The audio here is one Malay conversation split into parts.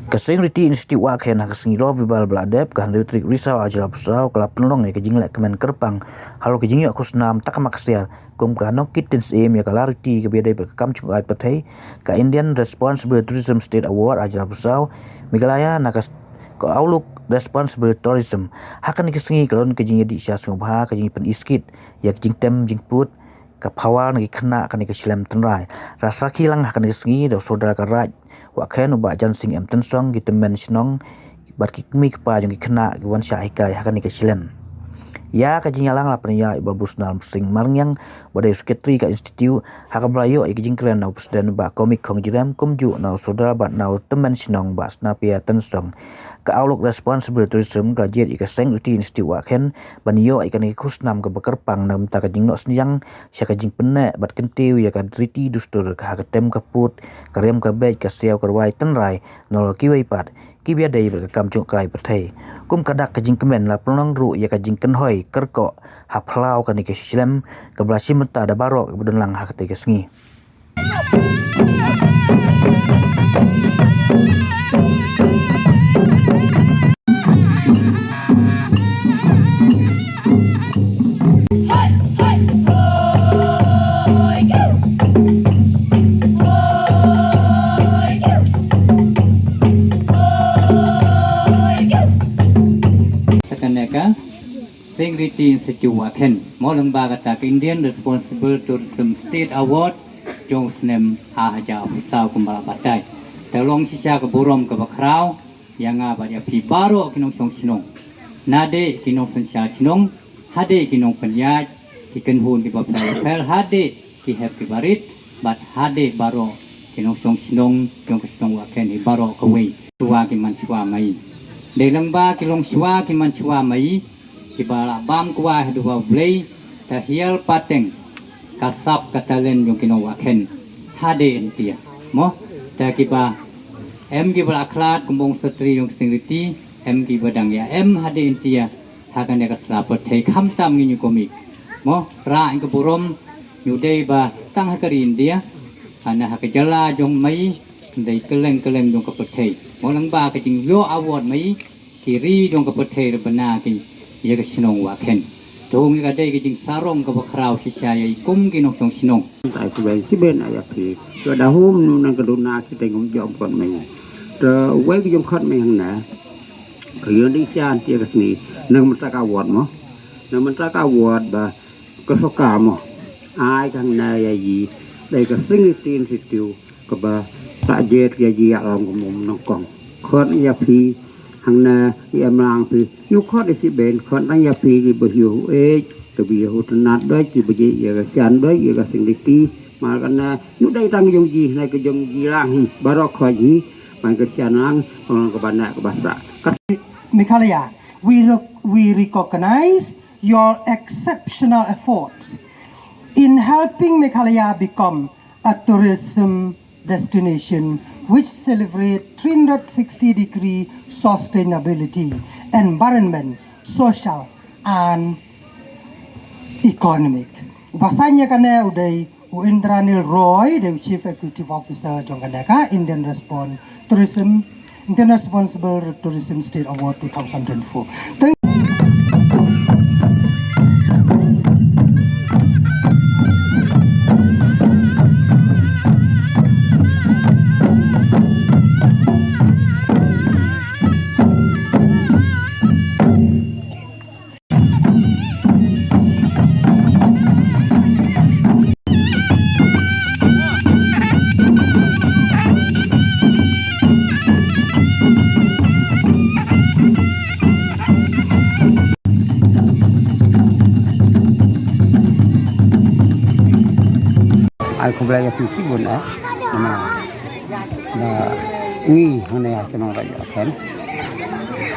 Kasing riti Institut Waken kasing ro bibal bladep kan retrik risau ajal pusau kala penolong ya kejing lek kemen kerpang halo kejing yo kusnam tak maksial kum kanok kitens em ya kala riti ke biadai berkam chung ai pathai ka Indian Responsible Tourism State Award ajal pusau Meghalaya nakas ko Outlook Responsible Tourism hakan kesingi kalon kejing di sya sungba kejing pen iskit ya kejing tem jing put ka pawal ngi kena kan ke silem tenrai rasa kilang hakan kesingi do saudara karaj Waken ubak jan sing em tensong gitu men sinong bat kikmi kepa jong kena gwan syaikai hakan ke silem ya kajing yalang la penya babus nal sing marnyang badai sekretari ka institut hakan blayo ikjing kren na presiden ba komik khong jiram kumju na saudara bat na temen sinong ba snapia tensong ka Outlook Responsible Tourism graduate ikaseng uti institut Waken banyo ikan ikusnam ke bekerpang nam ta kajing no sniang sya kajing penne bat kentiu ya ka driti dustur ka haketem kaput karem ka bej ka siau karwai tenrai nol kiwai pat kibia dai berkam chung kai pathai kum kadak kajing kemen la pronong ru ya kajing kenhoi kerko haplau kan ke silem ka blasi menta da barok bedenlang hakate kesngi Integrity Institute Waken mo lembaga tak Indian Responsible Tourism State Award jong snem haja usau kumbala batai telong sisa ke burom ke bakrau yang apa dia pi baro kinong song sinong nade kinong sensia sinong hade kinong penyaj kiken hun di bapel hotel hade ki happy barit bat hade baro kinong song sinong jong kesinong Waken di baro kewei tua kiman siwa mai de lengba kilong siwa kiman siwa mai kibala bam kuah dua blay tahial pateng kasap katalen yung kinawaken hade entia mo ta kiba em kibala aklat kumbong setri yung singriti em kibadang ya em hade entia hakan ya kaslapot thei khamtam ngi komik mo ra ing keburom nyudei ba tang hakari india ana hakajala jong mai dei keleng jong kapethei mo lang ba kajing yo award mai kiri jong kapethei rebana ki ya ke sinong Waken dong ka dai ke jing sarong ka bakrau sisya ya ikum kinong song sinong tại cái bên bên này thì cho đã hôm nang cái đồn na cái tình cũng dọn còn mình rồi với cái dòng khát mình nè cái dân đi xa thì cái gì nang mình ta cao vọt mà nang mình ta cao vọt và có số cả mà ai thằng này là gì đây cái sinh tiền thì tiêu cái bà tại dệt cái gì ở của mình nó còn khát ya phi hàng na em lang phi yêu khát để si bên khát anh ya phi cái bờ hiểu ế cái bờ hiểu nát đấy chỉ bờ gì cái sàn đấy cái sinh lý ti mà cái na lúc đây tăng dùng gì này cái dùng gì lang barok khỏi gì mà cái sàn lang còn cái bản này cái bản xã Meghalaya, we recognize your exceptional efforts in helping Meghalaya become a tourism destination which celebrate 360-degree sustainability, environment, social, and economic. Bahasanya kana uday Indranil Roy, the Chief Executive Officer Jongkanaka, Indian Responsible Tourism State Award 2024. ai không lấy cái phí buồn á mà nghi hôm nay cho nó lại kén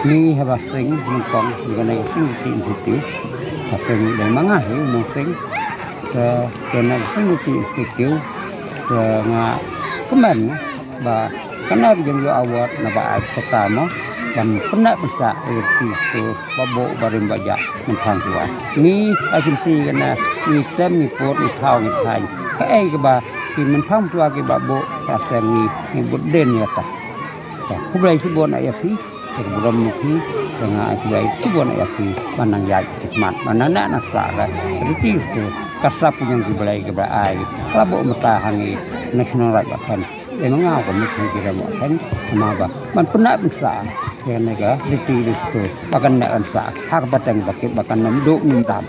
ni haba sing mengkong dengan sing tin situ sing dari mangah ni nong sing ke kena sing tin situ ke nga kemen ba kena jeng yo awat na ba ai pertama dan pernah bisa erti tu babo barim baja mentang tua ni asinti kena ni tem ni pot ni thau ni thai ke ai ke ba ki mentang tua ke babo ka sen ni budden ya ta ku blai subon ai api ke buram ni tengah ku blai subon ai api manang ya hikmat manana na sa ra erti tu kasap yang ku blai ke ba ai labo mata hangi national right kan emang aku mesti kira mau kan sama apa man pernah bisa ya nega di itu bahkan nak ansa hak batang bakit bahkan namduk mintam